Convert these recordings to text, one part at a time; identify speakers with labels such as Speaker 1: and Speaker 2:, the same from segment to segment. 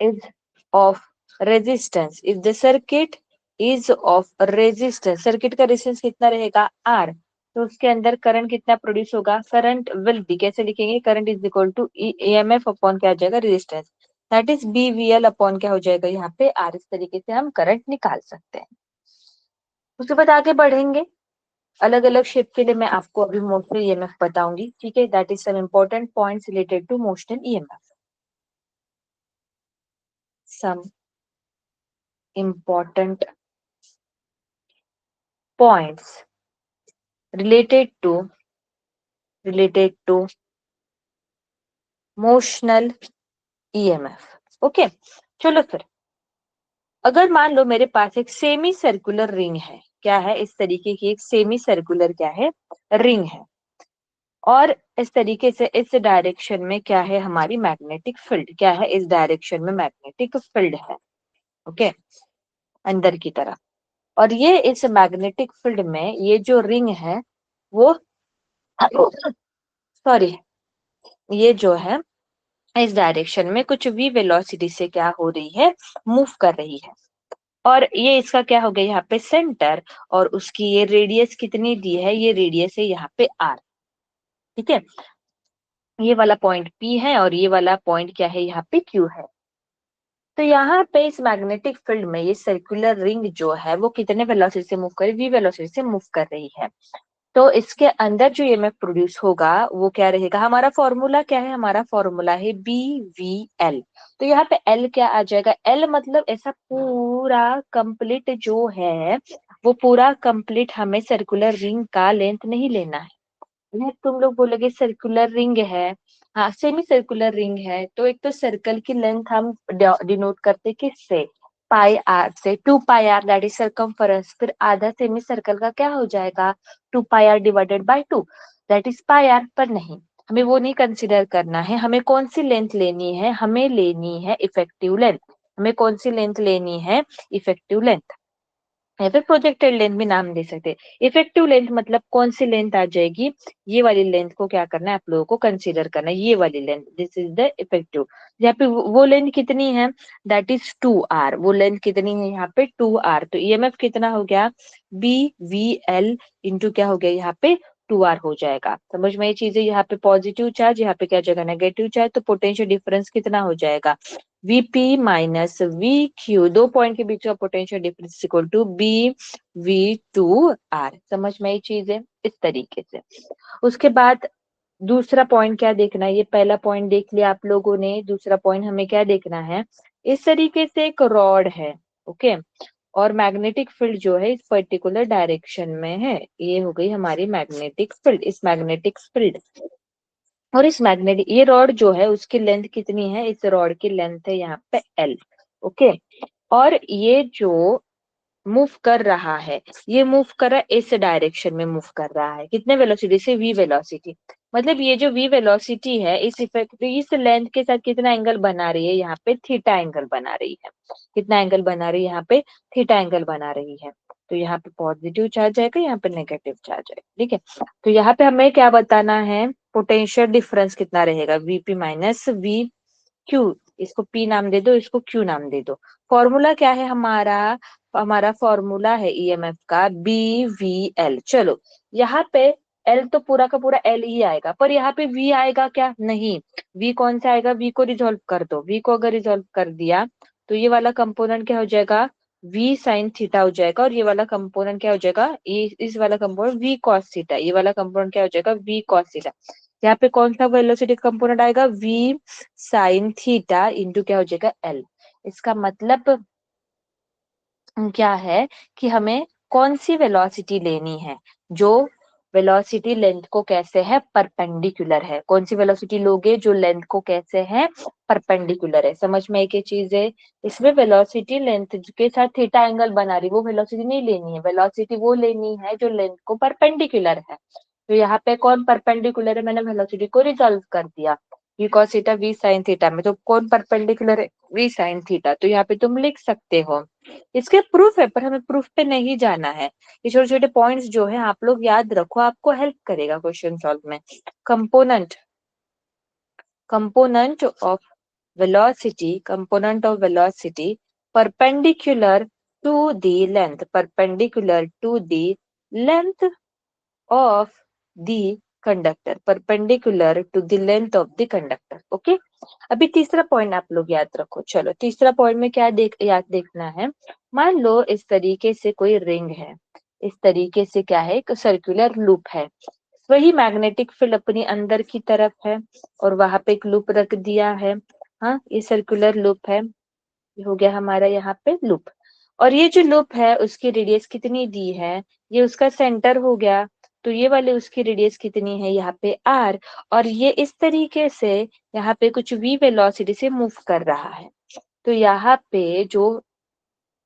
Speaker 1: is of resistance, if the circuit is of resistance, circuit का resistance कितना रहेगा R, तो उसके अंदर करंट कितना प्रोड्यूस होगा, करंट विल बी, कैसे लिखेंगे, current is equal to EMF upon क्या आ जाएगा, resistance, that is BVL upon क्या हो जाएगा यहाँ पे R। इस तरीके से हम करंट निकाल सकते हैं। उसके बाद आगे बढ़ेंगे, अलग अलग शेप के लिए मैं आपको अभी मोशनल EMF बताऊंगी, ठीक है, that is some important points related to motional EMF, some important points related to motional EMF। Okay, चलो फिर, अगर मान लो मेरे पास एक सेमी सर्कुलर रिंग है, क्या है, इस तरीके की एक सेमी सर्कुलर क्या है, रिंग है, और इस तरीके से इस डायरेक्शन में क्या है, हमारी मैग्नेटिक फील्ड क्या है, इस डायरेक्शन में मैग्नेटिक फील्ड है, ओके, अंदर की तरफ, और ये इस मैग्नेटिक फील्ड में ये जो रिंग है वो सॉरी, ये जो है इस डायरेक्शन में कुछ v वेलोसिटी से क्या हो रही है, मूव कर रही है, और ये इसका क्या हो गया यहाँ पे सेंटर, और उसकी ये रेडियस कितनी दी है, ये रेडियस है यहाँ पे R, ठीक है, ये वाला पॉइंट P है और ये वाला पॉइंट क्या है, यहाँ पे Q है। तो यहाँ पे इस मैग्नेटिक फील्ड में ये सर्कुलर रिंग जो है वो कितने वेलोसिटी से मूव कर रही है, v वेलोसिटी से मूव कर रही है, तो इसके अंदर जो EMF प्रोड्यूस होगा वो क्या रहेगा, हमारा फॉर्मूला क्या है, हमारा फॉर्मूला है BVL। तो यहाँ पे L क्या आ जाएगा, L मतलब ऐसा पूरा कंप्लीट जो है वो पूरा कंप्लीट हमें सर्कुलर रिंग का लेंथ नहीं लेना है। ये तुम लोग बोलोगे सर्कुलर रिंग है, हाँ सेमी सर्कुलर रिंग है, तो एक तो सर्कल की लेंथ हम डिनोट करते किससे, पाई आर से, 2 pi R that is circumference, फिर आधा सेमी सर्कल का क्या हो जाएगा, 2 pi R divided by 2 that is pi R. पर नहीं, हमें वो नहीं कंसिडर करना है, हमें कौन सी लेंथ लेनी है, हमें लेनी है इफेक्टिव लेंथ, हमें कौन सी लेंथ लेनी है, इफेक्टिव लेंथ, या फिर प्रोजेक्टेड लेंथ भी नाम दे सकते हैं। इफेक्टिव लेंथ मतलब कौन सी लेंथ आ जाएगी, ये वाली लेंथ को क्या करना है आप लोगों को कंसीडर करना है, ये वाली length, this is the effective. यहाँ पे वो लेंथ कितनी है, दैट इज 2R, वो लेंथ कितनी है यहाँ पे 2R, तो EMF कितना हो गया, BVL इंटू क्या हो गया यहाँ पे 2R हो जाएगा। समझ में ये चीजें, यहाँ पे पॉजिटिव चार्ज, यहाँ पे क्या जाएगा नेगेटिव चार्ज, तो पोटेंशियल डिफरेंस कितना हो जाएगा, VP माइनस VQ, दो पॉइंट के बीच का potential difference equal to BV2R। समझ में ये चीज है, इस तरीके से। उसके बाद दूसरा पॉइंट क्या देखना है, ये पहला पॉइंट देख लिया आप लोगों ने, दूसरा पॉइंट हमें क्या देखना है, इस तरीके से एक रॉड है, ओके, और मैग्नेटिक फील्ड जो है इस पर्टिकुलर डायरेक्शन में है, ये हो गई हमारी मैग्नेटिक फील्ड, इस मैग्नेटिक फील्ड, और इस मैग्नेटिक ये रॉड जो है उसकी लेंथ कितनी है, इस रॉड की लेंथ है यहाँ पे L, ओके, और ये जो मूव कर रहा है, ये मूव कर रहा है इस डायरेक्शन में मूव कर रहा है, कितने वेलोसिटी से, v वेलोसिटी, मतलब ये जो v वेलोसिटी है इस इफेक्ट इस लेंथ के साथ कितना एंगल बना रही है, यहाँ पे थीटा एंगल बना रही है, कितना एंगल बना रही है यहाँ पे, थीटा एंगल बना रही है, तो यहाँ पे पॉजिटिव चार्ज आएगा, यहाँ पे नेगेटिव चार्ज आएगा, ठीक है। तो यहाँ पे हमें क्या बताना है, पोटेंशियल डिफरेंस कितना रहेगा, VP माइनस VQ, इसको P नाम दे दो, इसको Q नाम दे दो। फॉर्मूला क्या है हमारा, हमारा फॉर्मूला है EMF का BVL। चलो यहाँ पे L तो पूरा का पूरा L ही आएगा, पर यहाँ पे V आएगा क्या, नहीं, V कौन सा आएगा, V को रिजोल्व कर दो, V को अगर रिजोल्व कर दिया तो ये वाला कंपोनेंट क्या हो जाएगा, V साइन थीटा हो जाएगा, और ये वाला कंपोनेंट क्या हो जाएगा, इस वाला कंपोनेंट V कॉस थीटा, ये वाला कंपोनेंट क्या हो जाएगा, V कॉस थीटा। यहाँ पे कौन सा वेलोसिटी कंपोनेंट आएगा, V साइन थीटा इंटू क्या हो जाएगा L। इसका मतलब क्या है कि हमें कौन सी वेलोसिटी लेनी है, जो वेलोसिटी लेंथ को कैसे है, परपेंडिकुलर है, कौन सी वेलोसिटी लोगे जो लेंथ को कैसे है, परपेंडिकुलर है। समझ में एक ही चीज है, इसमें वेलोसिटी लेंथ के साथ थीटा एंगल बना रही, वो वेलोसिटी नहीं लेनी है, वेलोसिटी वो लेनी है जो लेंथ को परपेंडिकुलर है। तो यहाँ पे कौन परपेंडिकुलर है, मैंने वेलोसिटी को रिजॉल्व कर दिया, v cos theta v sin theta में, तो कौन परपेंडिकुलर है, v sin थीटा, तो यहाँ पे तुम लिख सकते हो। इसके प्रूफ है, पर हमें प्रूफ पे नहीं जाना है, ये छोटे छोटे पॉइंट्स जो है आप लोग याद रखो, आपको हेल्प करेगा क्वेश्चन सॉल्व में। Component component of velocity, component of velocity perpendicular to the length, perpendicular to the length of the conductor, perpendicular to the length of the conductor. Okay, अभी तीसरा पॉइंट आप लोग याद रखो। चलो तीसरा पॉइंट में क्या याद देखना है। मान लो इस तरीके से कोई रिंग है, इस तरीके से क्या है, एक सर्कुलर लूप है, वही मैग्नेटिक फील्ड अपनी अंदर की तरफ है और वहां पे एक लूप रख दिया है। हाँ, ये सर्कुलर लूप है, ये हो गया हमारा यहाँ पे लूप। और ये जो लूप है उसकी रेडियस कितनी दी है, ये उसका सेंटर हो गया, तो ये वाले उसकी रेडियस कितनी है यहाँ पे r, और ये इस तरीके से यहाँ पे कुछ v वेलोसिटी से मूव कर रहा है। तो यहाँ पे जो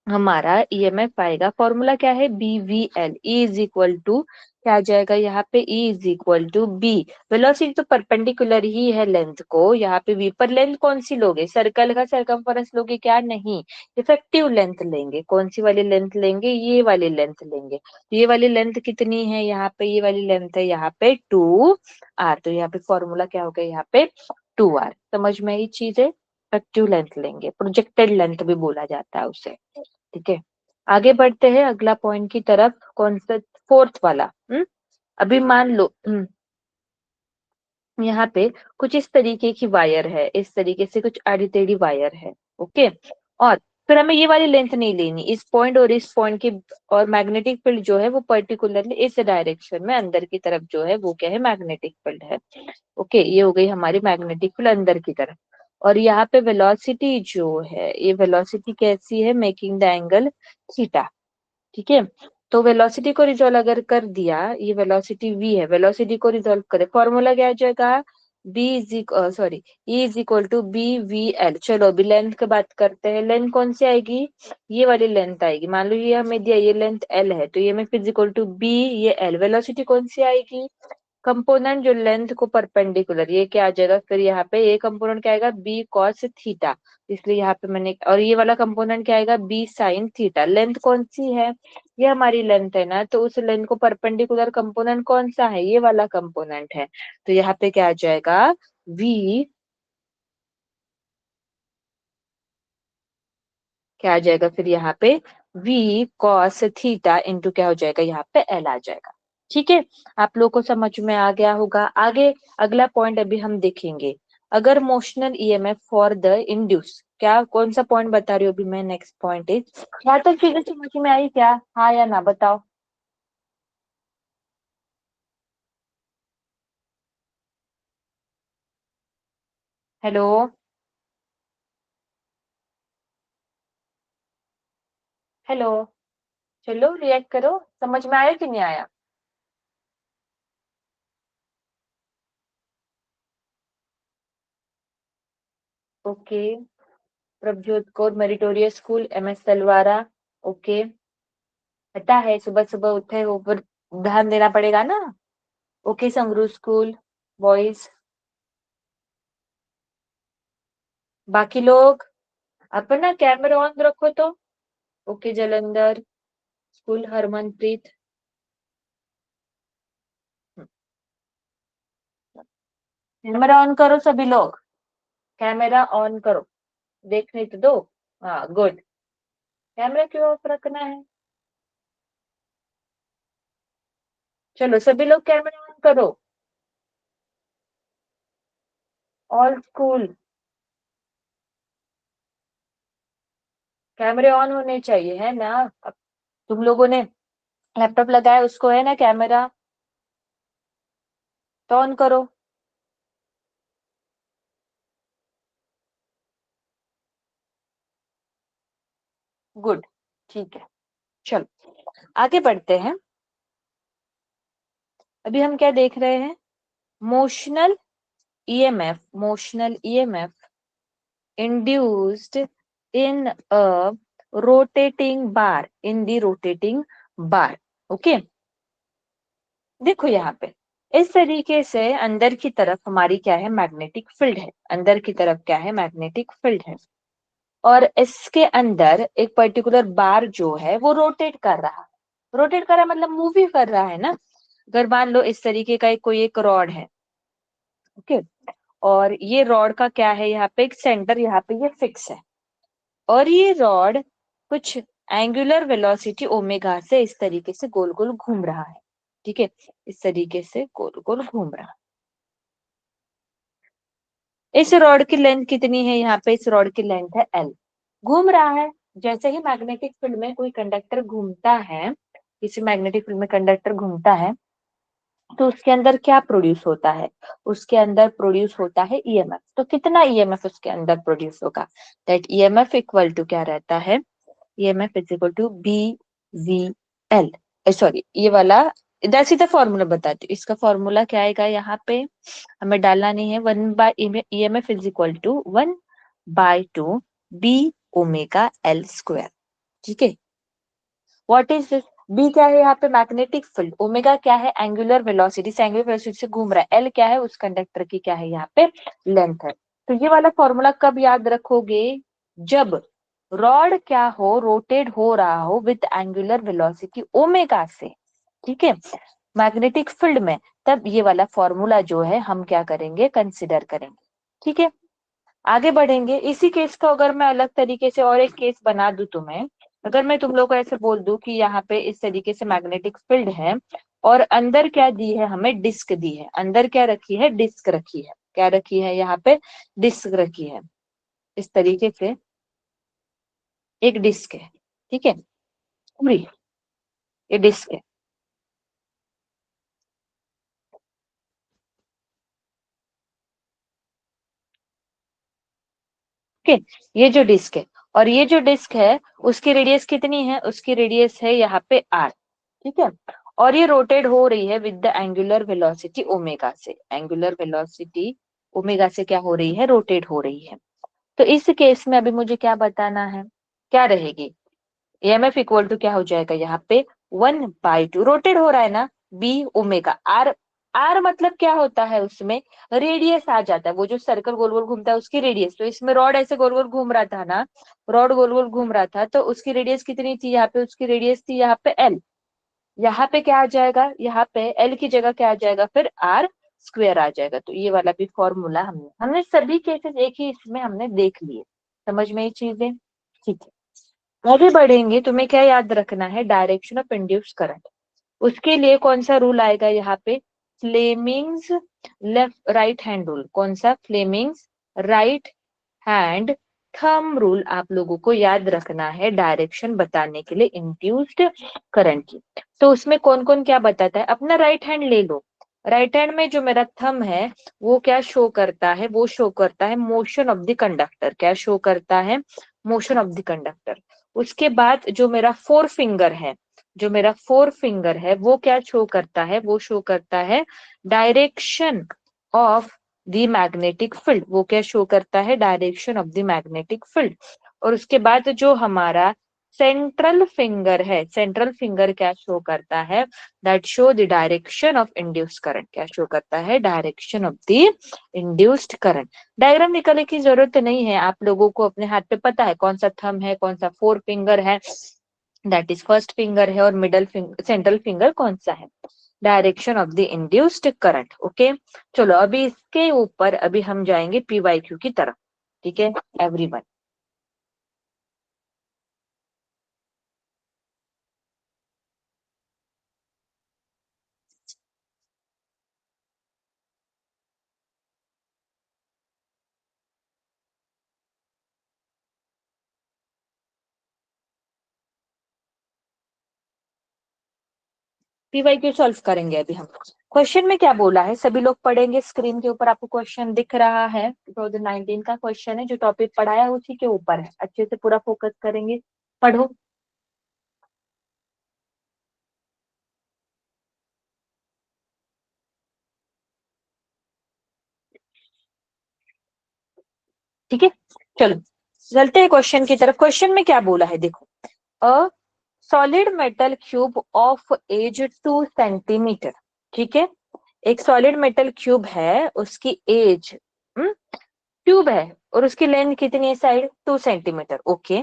Speaker 1: हमारा ईएमएफ आएगा, फॉर्मूला क्या है, BVL, E is equal to क्या आ जाएगा यहाँ पे, E is equal to B, velocity तो परपेंडिकुलर ही है लेंथ को, यहाँ पे V पर लेंथ कौन सी लोगे, सर्कल का सरकमफेरेंस लोगे क्या, नहीं, इफेक्टिव लेंथ लेंगे। कौन सी वाली लेंथ लेंगे, ये वाली लेंथ लेंगे। ये वाली लेंथ कितनी है यहाँ पे, ये वाली लेंथ है यहाँ पे 2r, तो यहाँ पे फॉर्मूला क्या हो गया यहाँ पे 2r। समझ में ये चीज है, इफेक्टिव लेंथ लेंगे, प्रोजेक्टेड लेंथ भी बोला जाता है उसे। ठीक है, आगे बढ़ते हैं अगला पॉइंट की तरफ, कौन सा, फोर्थ वाला। अभी मान लो यहाँ पे कुछ इस तरीके की वायर है, इस तरीके से कुछ आड़ी टेढ़ी वायर है। ओके, और फिर हमें ये वाली लेंथ नहीं लेनी, इस पॉइंट और इस पॉइंट की, और मैग्नेटिक फील्ड जो है वो पर्टिकुलरली इस डायरेक्शन में अंदर की तरफ जो है वो क्या है, मैग्नेटिक फील्ड है। ओके, ये हो गई हमारी मैग्नेटिक फील्ड अंदर की तरफ। और यहाँ पे वेलोसिटी जो है, ये वेलोसिटी कैसी है, मेकिंग द एंगल थीटा। ठीक है, तो वेलोसिटी को रिजॉल्व अगर कर दिया, ये वेलोसिटी v है, वेलोसिटी को रिजॉल्व करे, फॉर्मूला क्या आ जाएगा, b is sorry E is equal to BVL। चलो अभी लेंथ की बात करते हैं, लेंथ कौन सी आएगी, ये वाली लेंथ आएगी। मान लो ये हमें दिया, ये लेंथ L है, तो ये में फिजिकल टू B, ये L, वेलोसिटी कौन सी आएगी, कंपोनेंट जो लेंथ को परपेंडिकुलर, ये क्या आ जाएगा, फिर यहाँ पे ये कंपोनेंट क्या आएगा, b cos थीटा, इसलिए यहाँ पे मैंने, और ये वाला कंपोनेंट क्या आएगा, b sin थीटा। लेंथ कौन सी है, ये हमारी लेंथ है ना, तो उस लेंथ को परपेंडिकुलर कंपोनेंट कौन सा है, ये वाला कंपोनेंट है। तो यहाँ पे क्या आ जाएगा, v, क्या आ जाएगा फिर यहाँ पे, v cos थीटा इंटू क्या हो जाएगा यहाँ पे l आ जाएगा। ठीक है, आप लोग को समझ में आ गया होगा। आगे अगला पॉइंट अभी हम देखेंगे, अगर motional EMF for the induce, क्या कौन सा पॉइंट बता रही हूँ अभी मैं, नेक्स्ट पॉइंट इज, यहाँ तक चीजें समझ में आई क्या, हाँ या ना बताओ। हेलो, हेलो, चलो रिएक्ट करो, समझ में आया कि नहीं आया। Okay, Prabhjot Kaur meritorious school, MS तलवारा। ओके, पता है सुबह सुबह उठे ऊपर ध्यान देना पड़ेगा ना। ओके, संगरू स्कूल बॉयज, बाकी लोग अपना कैमरा ऑन रखो तो। Okay, Jalandhar school Harmanpreet, camera on करो सभी लोग, कैमरा ऑन करो, देखने तो दो। हाँ गुड, कैमरा क्यों ऑफ रखना है, चलो सभी लोग कैमरा ऑन करो, ऑल स्कूल कैमरे ऑन होने चाहिए है ना। अब तुम लोगों ने लैपटॉप लगाया, उसको है ना कैमरा, तो ऑन करो। गुड, ठीक है, चलो आगे बढ़ते हैं। अभी हम क्या देख रहे हैं, motional EMF, motional EMF induced in a rotating bar, in the rotating bar। Okay, देखो यहाँ पे इस तरीके से अंदर की तरफ हमारी क्या है, मैग्नेटिक फील्ड है, अंदर की तरफ क्या है, मैग्नेटिक फील्ड है, और इसके अंदर एक पर्टिकुलर बार जो है वो रोटेट कर रहा है, रोटेट कर रहा है मतलब मूव ही कर रहा है ना। अगर मान लो इस तरीके का कोई एक रॉड है, ओके, और ये रॉड का क्या है, यहाँ पे एक सेंटर, यहाँ पे ये फिक्स है, और ये रॉड कुछ एंगुलर वेलोसिटी ओमेगा से इस तरीके से गोल गोल घूम रहा है। ठीक है, इस तरीके से गोल गोल घूम रहा है। इस रॉड की लेंथ कितनी है, यहाँ पे इस रॉड की लेंथ है L। घूम रहा है। जैसे ही मैग्नेटिक फील्ड में कोई कंडक्टर घूमता है, किसी मैग्नेटिक फील्ड में कंडक्टर घूमता है, तो उसके अंदर क्या प्रोड्यूस होता है, उसके अंदर प्रोड्यूस होता है ईएमएफ। तो कितना ईएमएफ उसके अंदर प्रोड्यूस होगा, दैट ईएमएफ इक्वल टू क्या रहता है, EMF is equal to B V L, sorry ये वाला इधर सीधा फॉर्मूला बताती हूँ। इसका फॉर्मूला क्या आएगा, यहाँ पे हमें डालना नहीं है, 1 by EMF is equal to 1/2 B omega L square. ठीक है, व्हाट इज दिस, बी क्या है यहाँ पे मैग्नेटिक फील्ड, ओमेगा क्या है एंगुलर वेलोसिटी, एंगुलर वेलोसिटी से घूम रहा है, एल क्या है उस कंडक्टर की क्या है यहाँ पे लेंथ है। तो ये वाला फॉर्मूला कब याद रखोगे, जब रॉड क्या हो, रोटेट हो रहा हो विद एंगुलर वेलोसिटी ओमेगा से। ठीक है, मैग्नेटिक फील्ड में, तब ये वाला फॉर्मूला जो है हम क्या करेंगे, कंसिडर करेंगे। ठीक है, आगे बढ़ेंगे। इसी केस को अगर मैं अलग तरीके से और एक केस बना दूं तुम्हें, अगर मैं तुम लोग को ऐसे बोल दूं कि यहाँ पे इस तरीके से मैग्नेटिक फील्ड है, और अंदर क्या दी है, हमें डिस्क दी है, अंदर क्या रखी है, डिस्क रखी है, क्या रखी है यहाँ पे, डिस्क रखी है, इस तरीके से एक डिस्क है। ठीक है, पूरी ये डिस्क है। ठीक है, ये जो डिस्क है, और ये जो डिस्क है उसकी रेडियस कितनी है, उसकी रेडियस है यहाँ पे आर। ठीक है, और ये रोटेट हो रही है with the angular velocity omega से, एंगुलर वेलोसिटी ओमेगा से क्या हो रही है, रोटेट हो रही है। तो इस केस में अभी मुझे क्या बताना है, क्या रहेगी, ईएमएफ इक्वल टू क्या हो जाएगा यहाँ पे 1/2, रोटेट हो रहा है ना, बी ओमेगा आर। आर मतलब क्या होता है, उसमें रेडियस आ जाता है, वो जो सर्कल गोल गोल घूमता है उसकी रेडियस। तो इसमें रॉड ऐसे गोल गोल घूम रहा था ना, रॉड गोल गोल घूम रहा था, तो उसकी रेडियस कितनी थी यहाँ पे, उसकी रेडियस थी यहाँ पे एल। यहाँ पे क्या आ जाएगा, यहाँ पे एल की जगह क्या आ जाएगा, फिर आर स्क्वेयर आ जाएगा। तो ये वाला भी फॉर्मूला हमने हमने सभी केसेस एक ही इसमें हमने देख लिए, समझ में ये चीजें। ठीक है, आगे बढ़ेंगे। तुम्हें क्या याद रखना है, डायरेक्शन ऑफ इंड्यूस्ड करंट। उसके लिए कौन सा रूल आएगा यहाँ पे, Fleming's left right hand rule. कौन सा, Fleming's right hand thumb rule आप लोगों को याद रखना है डायरेक्शन बताने के लिए इंड्यूस्ड करंट की। तो उसमें कौन कौन क्या बताता है, अपना राइट हैंड ले लो। राइट हैंड में जो मेरा थंब है वो क्या शो करता है, वो शो करता है मोशन ऑफ द कंडक्टर, क्या शो करता है, मोशन ऑफ द कंडक्टर। उसके बाद जो मेरा फोर फिंगर है, जो मेरा फोर फिंगर है वो क्या शो करता है, वो शो करता है direction of the magnetic field, वो क्या शो करता है, direction of the magnetic field. और उसके बाद जो हमारा सेंट्रल फिंगर है, सेंट्रल फिंगर क्या शो करता है, that show the direction of induced current, क्या शो करता है, direction of the induced current. Diagram निकालने की जरूरत नहीं है, आप लोगों को अपने हाथ पे पता है कौन सा थंब है, कौन सा फोर फिंगर है, दैट इज फर्स्ट फिंगर है, और मिडल फिंगर सेंट्रल फिंगर कौन सा है, direction of the induced current. Okay, चलो अभी इसके ऊपर अभी हम जाएंगे पीवाईक्यू की तरफ। ठीक है एवरीवन, पीवाईक्यू सॉल्व करेंगे अभी हम। क्वेश्चन में क्या बोला है सभी लोग पढ़ेंगे, स्क्रीन के ऊपर आपको क्वेश्चन दिख रहा है, 2019 का क्वेश्चन है, जो टॉपिक पढ़ाया है उसी के ऊपर है, अच्छे से पूरा फोकस करेंगे, पढ़ो। ठीक है, चलो चलते हैं क्वेश्चन की तरफ। क्वेश्चन में क्या बोला है देखो, a solid metal cube of edge 2 centimetre. ठीक है, एक सॉलिड मेटल क्यूब है, उसकी एज क्यूब है, और उसकी लेंथ कितनी है side, 2 centimetre. Okay,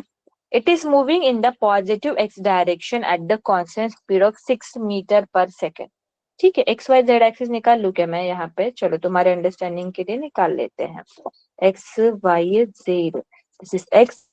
Speaker 1: it is moving in the positive X direction at the constant speed of 6 metre per second. ठीक है, एक्स वाई जेड एक्सिस निकाल लूं क्या मैं यहाँ पे? चलो तुम्हारे अंडरस्टैंडिंग के लिए निकाल लेते हैं। X Y Z, this is X.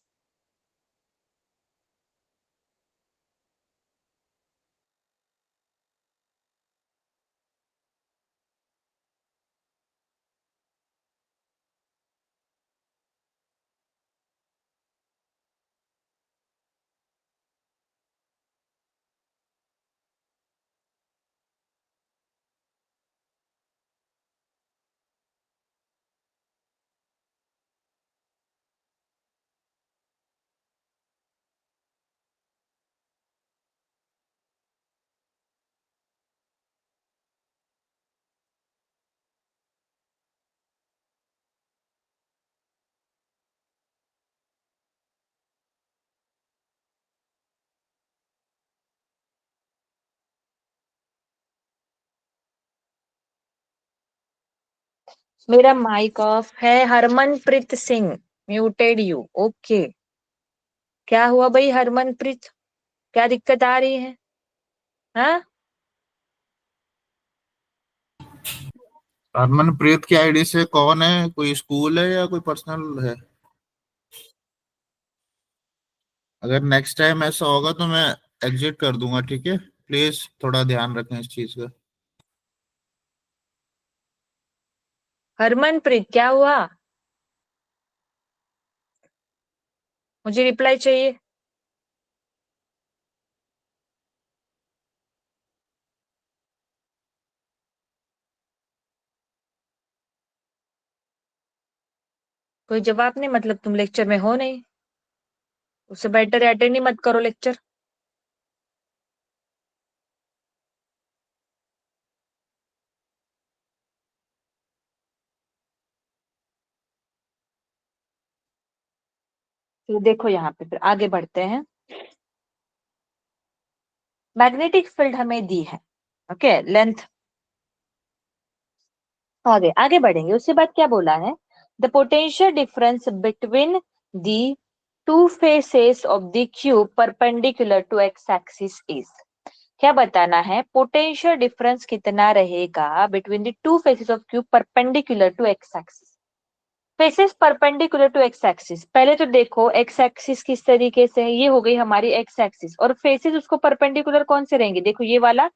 Speaker 1: मेरा माइक ऑफ है। Harmanpreet Singh, muted you. Okay, क्या हुआ भाई हरमनप्रीत? क्या दिक्कत आ रही है? हाँ,
Speaker 2: हरमनप्रीत की आईडी से कौन है? कोई स्कूल है या कोई पर्सनल है? अगर नेक्स्ट टाइम ऐसा होगा तो मैं एग्जिट कर दूंगा, ठीक है? प्लीज थोड़ा ध्यान रखें इस चीज का।
Speaker 1: हरमनप्रीत क्या हुआ? मुझे रिप्लाई चाहिए। कोई जवाब नहीं, मतलब तुम लेक्चर में हो नहीं? उससे बेटर अटेंड ही मत करो लेक्चर। तो देखो यहाँ पे फिर आगे बढ़ते हैं। मैग्नेटिक फील्ड हमें दी है, ओके, लेंथ। आगे आगे बढ़ेंगे, उसके बाद क्या बोला है? The potential difference between the two faces of the cube perpendicular to X axis is. क्या बताना है? पोटेंशियल डिफरेंस कितना रहेगा between the two faces of cube perpendicular to X axis. Faces perpendicular to X axis, पहले तो देखो x axis किस तरीके से है। ये हो गई हमारी एक्स एक्सिस, और फेसेस उसको परपेंडिकुलर कौन से रहेंगे? देखो ये वाला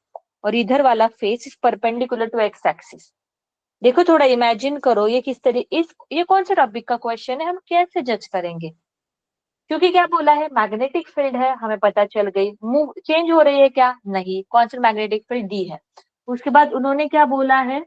Speaker 1: और इधर वाला face is perpendicular to X axis. देखो थोड़ा इमेजिन करो, ये किस तरीके, इस ये कौन से टॉपिक का क्वेश्चन है? हम कैसे जज करेंगे? क्योंकि क्या बोला है? मैग्नेटिक फील्ड है, हमें पता चल गई। मूव चेंज हो रही है क्या? नहीं, कांस्टेंट मैग्नेटिक फील्ड डी है। उसके बाद उन्होंने क्या बोला है?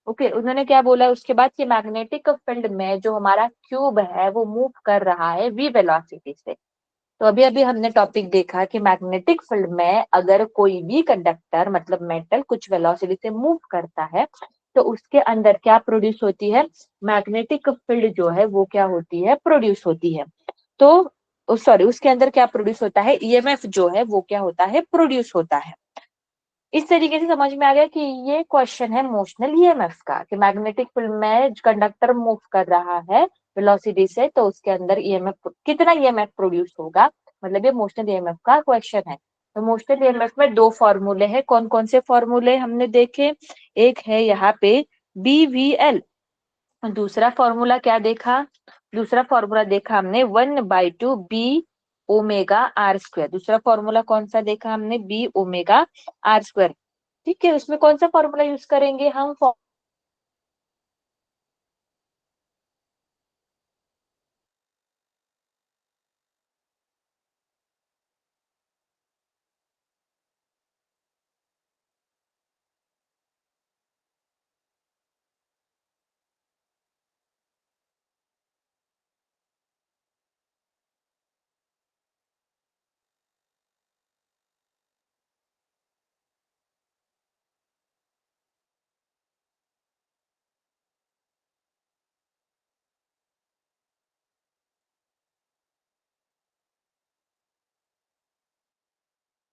Speaker 1: ओके, उन्होंने क्या बोला है उसके बाद? कि मैग्नेटिक फील्ड में जो हमारा क्यूब है वो मूव कर रहा है वी वेलोसिटी से। तो अभी अभी हमने टॉपिक देखा कि मैग्नेटिक फील्ड में अगर कोई भी कंडक्टर मतलब मेटल कुछ वेलोसिटी से मूव करता है तो उसके अंदर क्या प्रोड्यूस होती है? मैग्नेटिक फील्ड जो है वो क्या होती है? प्रोड्यूस होती है। तो सॉरी, उसके अंदर क्या प्रोड्यूस होता है? ईएमएफ जो है वो क्या होता है? प्रोड्यूस होता है। इस तरीके से समझ में आ गया कि ये क्वेश्चन है मोशनल ईएमएफ का, कि मैग्नेटिक फील्ड में कंडक्टर मूव कर रहा है वेलोसिटी से, तो उसके अंदर ईएमएफ कितना ईएमएफ प्रोड्यूस होगा, मतलब ये मोशनल ईएमएफ का क्वेश्चन है। तो मोशनल ईएमएफ में दो फॉर्मूले हैं। कौन कौन से फॉर्मूले हमने देखे? एक है यहाँ पे BVL, दूसरा फॉर्मूला क्या देखा? दूसरा फॉर्मूला देखा हमने 1/2 B ओमेगा R²। दूसरा फॉर्मूला कौन सा देखा हमने? B omega R²। ठीक है, उसमें कौन सा फॉर्मूला यूज करेंगे हम?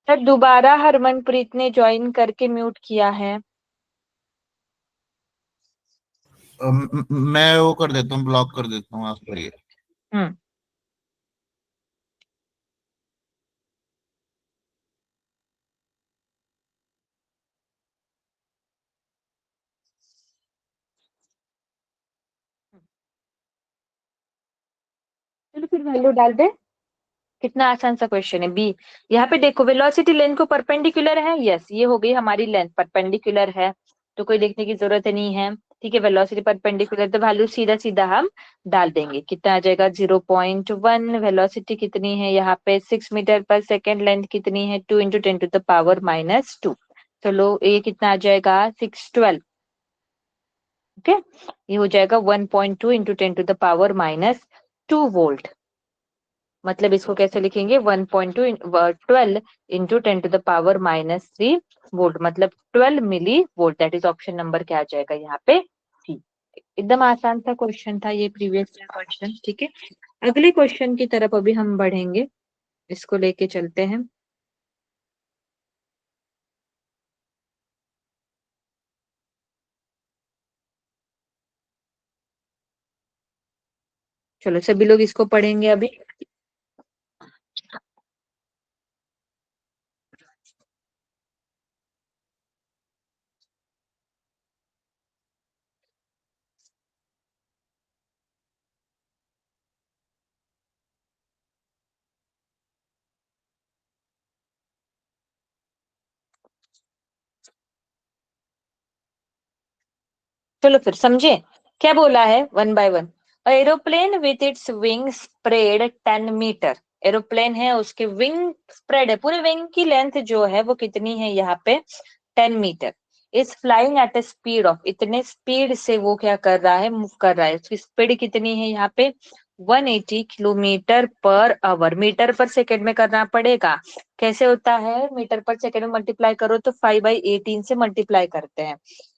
Speaker 1: सर दोबारा हरमनप्रीत ने ज्वाइन करके म्यूट किया है।
Speaker 2: मैं वो कर देता हूँ, ब्लॉक कर देता हूँ, आप करिए।
Speaker 1: हम्म। फिर वैल्यू डाल दे। कितना आसान सा क्वेश्चन है। बी, यहाँ पे देखो वेलोसिटी लेंथ को परपेंडिकुलर है, यस ये हो गई हमारी लेंथ परपेंडिकुलर है, तो कोई देखने की जरूरत नहीं है। ठीक है, वेलोसिटी परपेंडिकुलर, तो वैल्यू सीधा सीधा हम डाल देंगे। कितना आ जाएगा 0.1। वेलोसिटी कितनी है यहाँ पे 6 मीटर पर सेकेंड, लेंथ कितनी है 2 × 10⁻²। चलो ये कितना आ जाएगा 612। ओके, ये हो जाएगा 1.2 × 10⁻²। मतलब इसको कैसे लिखेंगे 1.12 × 10⁻³ वोल्ट, मतलब 12 millivolt. That is option number क्या आ जाएगा यहाँ पे सी। एकदम आसान सा क्वेश्चन था ये, प्रीवियस क्वेश्चन। ठीक है, अगले क्वेश्चन की तरफ अभी हम बढ़ेंगे, इसको लेके चलते हैं। चलो सभी लोग इसको पढ़ेंगे अभी। चलो फिर समझे क्या बोला है, one by one. Aeroplane with its wing spread 10 metre. Aeroplane है, उसके विंग स्प्रेड है, पूरे विंग की लेंथ जो है वो कितनी है यहाँ पे 10 metre. Is flying at a speed of, इतने स्पीड से वो क्या कर रहा है, मूव कर रहा है। उसकी स्पीड कितनी है यहाँ पे 180 kilometre per hour. Metre per second में करना पड़ेगा। कैसे होता है, मीटर पर सेकेंड में मल्टीप्लाई करो तो 5/18 से मल्टीप्लाई करते हैं।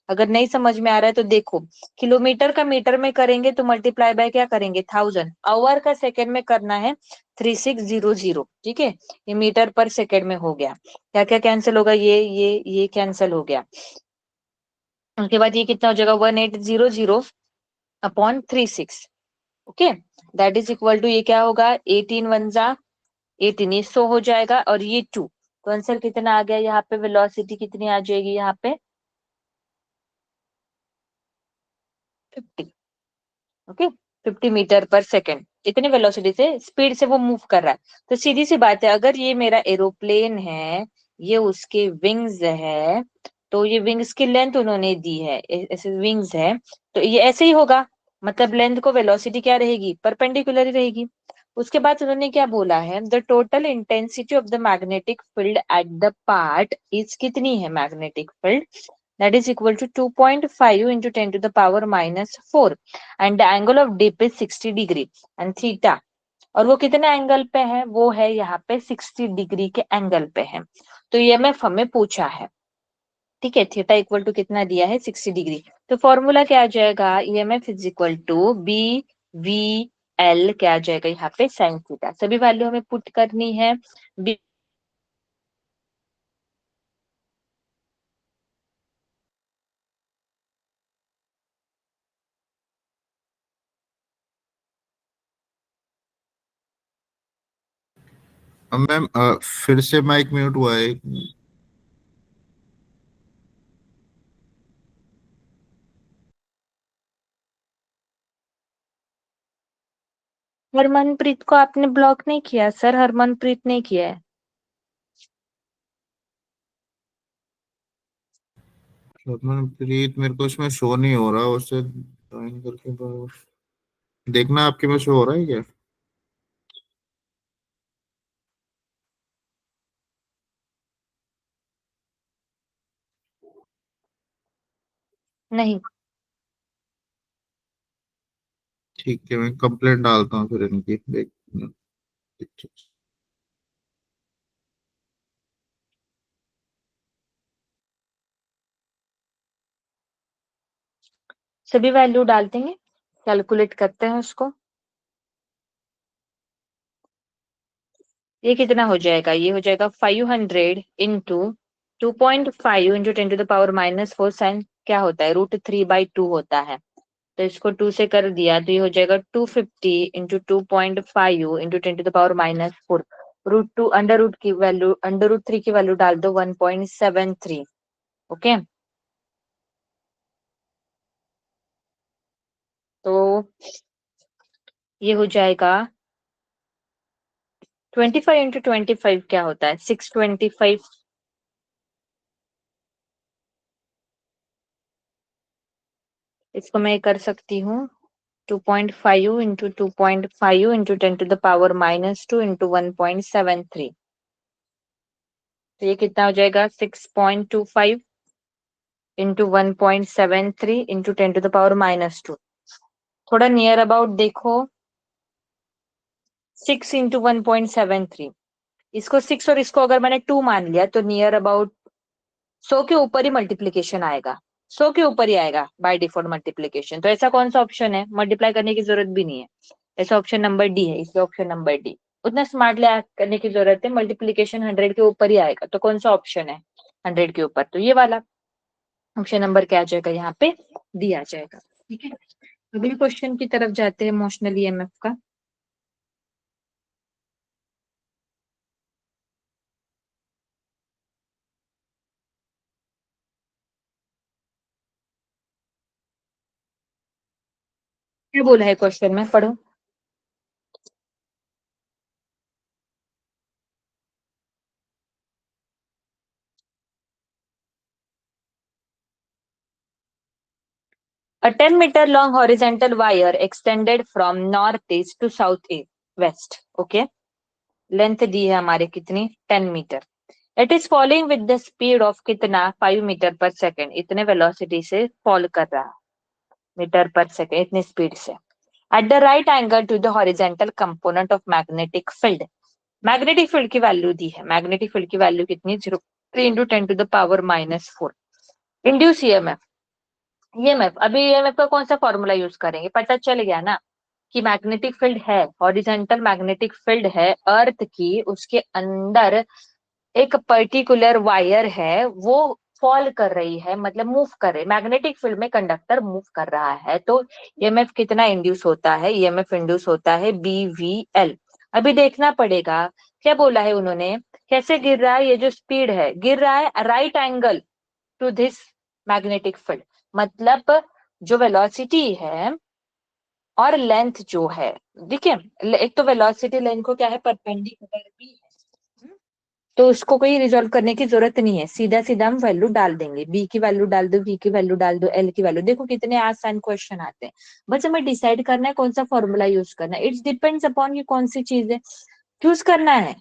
Speaker 1: अगर नहीं समझ में आ रहा है तो देखो, किलोमीटर का मीटर में करेंगे तो मल्टीप्लाई बाय क्या करेंगे 1000। आवर का सेकेंड में करना है 3600। ठीक है, ये मीटर पर सेकेंड में हो गया। क्या क्या कैंसिल होगा, ये कैंसिल हो गया। उसके बाद ये कितना हो जाएगा 1800/36। Okay, that is equal to, ये क्या होगा 18 × 1 = 18, ये 100 हो जाएगा, और ये 2। तो आंसर कितना आ गया यहाँ पे, वेलोसिटी कितनी आ जाएगी यहाँ पे 50। ओके, 50 मीटर पर सेकेंड, इतनी वेलोसिटी से स्पीड से वो मूव कर रहा है। तो सीधी सी बात है, अगर ये मेरा एरोप्लेन है, ये उसके विंग्स है, तो ये विंग्स की लेंथ उन्होंने दी है, ऐसे विंग्स है, तो ये ऐसे ही होगा। मतलब लेंथ को वेलोसिटी क्या रहेगी, परपेंडिकुलर ही रहेगी। उसके बाद उन्होंने क्या बोला है, the total intensity of the magnetic field at the part is, कितनी है magnetic field, that is equal to 2.5 into 10 to the power -4, and the angle of dip is 60 degree and theta। और वो कितने एंगल पे है, वो है यहाँ पे 60 डिग्री के एंगल पे है। तो ये एमएफ हमें पूछा है। ठीक है, थीटा इक्वल टू कितना दिया है 60 डिग्री। तो फॉर्मूला क्या आ जाएगा, EMF is equal to B V L, क्या आ जाएगा यहाँ पे साइन थीटा। सभी वैल्यू हमें पुट करनी है।
Speaker 2: अब मैम फिर से माइक म्यूट हुआ है।
Speaker 1: हरमनप्रीत को आपने ब्लॉक नहीं किया सर, हरमनप्रीत ने किया है।
Speaker 2: प्रीत मेरे को इसमें शो नहीं हो रहा, उससे ज्वाइन करके देखना आपके में शो हो रहा है क्या?
Speaker 1: नहीं,
Speaker 2: ठीक है, मैं कंप्लेंट डालता हूँ फिर इनकी देख।
Speaker 1: सभी वैल्यू डाल देंगे, कैलकुलेट करते हैं उसको। ये कितना हो जाएगा, ये हो जाएगा 500 इंटू 2.5 इंटू 10⁻⁻4 साइन क्या होता है √3/2 होता है। तो इसको 2 से कर दिया तो ये हो जाएगा 250 इंटू 2.5 इंटू 10⁻⁻4। √2 अंडर रूट की वैल्यू, अंडर √3 की वैल्यू डाल दो 1.73। ओके, तो ये हो जाएगा 25 इंटू 25 क्या होता है? 625। इसको मैं कर सकती हूँ 2.5 इंटू 2.5 इंटू 10⁻⁻² इंटू 1.73। तो ये कितना हो जाएगा? 6.25 इंटू 1.73 इंटू 10⁻⁻²। थोड़ा नियर अबाउट देखो, 6 इंटू 1.73। इसको 6 और इसको अगर मैंने 2 मान लिया तो नियर अबाउट 100 के ऊपर ही मल्टीप्लीकेशन आएगा, 100 के ऊपर ही आएगा बाय डिफॉल्ट मल्टीप्लीकेशन। तो ऐसा कौन सा ऑप्शन है, मल्टीप्लाई करने की जरूरत भी नहीं है, ऐसा ऑप्शन नंबर डी है। इसलिए ऑप्शन नंबर डी, उतना स्मार्टली करने की जरूरत है, मल्टीप्लीकेशन 100 के ऊपर ही आएगा। तो कौन सा ऑप्शन है 100 के ऊपर? तो ये वाला ऑप्शन नंबर क्या आ जाएगा यहाँ पे? डी आ जाएगा। ठीक है, अगले क्वेश्चन की तरफ जाते हैं, इमोशनल ईएमएफ का। क्या बोला है क्वेश्चन में, पढ़ो। A 10-meter long horizontal wire extended from northeast to southwest. Okay, length दी है हमारे कितनी? 10 मीटर। It is falling with the speed of कितना? 5 मीटर पर सेकेंड। इतने वेलोसिटी से फॉल कर रहा है, मीटर पर सेकेंड, इतनी स्पीड से। At the right angle to the horizontal component of magnetic field. Magnetic field की वैल्यू दी है, मैग्नेटिक फील्ड की वैल्यू कितनी? 0.3 इंटू 10⁻⁻4। इंड्यूस ईएमएफ, ईएमएफ, अभी ईएमएफ का कौन सा फॉर्मूला यूज करेंगे? पता चल गया ना कि मैग्नेटिक फील्ड है, हॉरिजेंटल मैग्नेटिक फील्ड है अर्थ की, उसके अंदर एक पर्टिकुलर वायर है, वो फॉल कर रही है, मतलब मूव कर रही है। मैग्नेटिक फील्ड में कंडक्टर मूव कर रहा है, तो ईएमएफ कितना इंड्यूस होता है? ईएमएफ इंड्यूस होता है BVL। अभी देखना पड़ेगा क्या बोला है उन्होंने, कैसे गिर रहा है, ये जो स्पीड है, गिर रहा है right angle to this magnetic field. मतलब जो वेलोसिटी है और लेंथ जो है, देखिए, एक तो वेलोसिटी लेंथ को क्या है, परपेंडिकुलर भी है। तो उसको कोई रिजॉल्व करने की जरूरत नहीं है, सीधा सीधा हम वैल्यू डाल देंगे, बी की वैल्यू डाल दो, वी की वैल्यू डाल दो, एल की वैल्यू। देखो कितने आसान क्वेश्चन आते हैं, बस हमें डिसाइड करना है कौन सा फॉर्मूला यूज करना है। इट्स डिपेंड्स अपॉन कि कौन सी चीज है, चूज करना है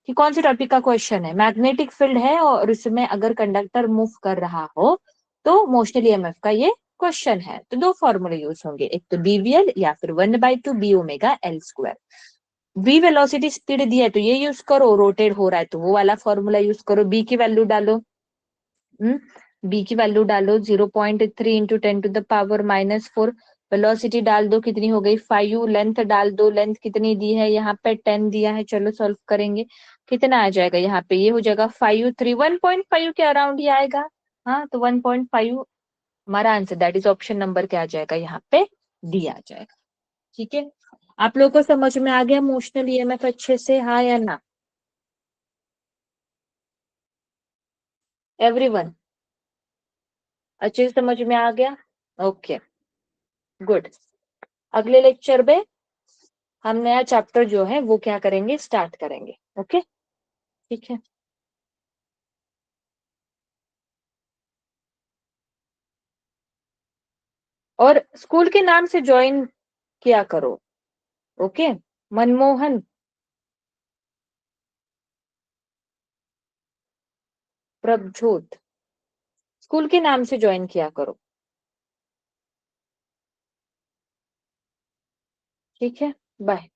Speaker 1: कि कौन सी टॉपिक का क्वेश्चन है। मैग्नेटिक फील्ड है और उसमें अगर कंडक्टर मूव कर रहा हो तो मोशनल ईएमएफ का ये क्वेश्चन है। तो दो फॉर्मूले यूज होंगे, एक तो BVL या फिर 1/2 B⍵L²। v वेलोसिटी स्पीड दी है तो ये यूज करो, रोटेट हो रहा है तो वो वाला फॉर्मूला यूज करो। बी की वैल्यू डालो, बी की वैल्यू डालो 0.3 इंटू 10⁻⁻4। वेलोसिटी डाल दो, कितनी हो गई? 5। लेंथ डाल दो, लेंथ कितनी दी है यहाँ पे? 10 दिया है। चलो सॉल्व करेंगे, कितना आ जाएगा यहाँ पे? ये हो जाएगा 5 3 1.5 के अराउंड ही आएगा। हाँ, तो 1.5 हमारा answer, that is option number क्या आ जाएगा यहाँ पे? डी आ जाएगा। ठीक है, आप लोगों को समझ में आ गया इमोशनल ईएमएफ अच्छे से, हाँ या ना? एवरीवन अच्छे से समझ में आ गया? Okay, good. अगले लेक्चर में हम नया चैप्टर जो है वो क्या करेंगे, स्टार्ट करेंगे। ओके, ठीक है। और स्कूल के नाम से ज्वाइन किया करो। ओके, मनमोहन, प्रभजोत, स्कूल के नाम से ज्वाइन किया करो। ठीक है, बाय।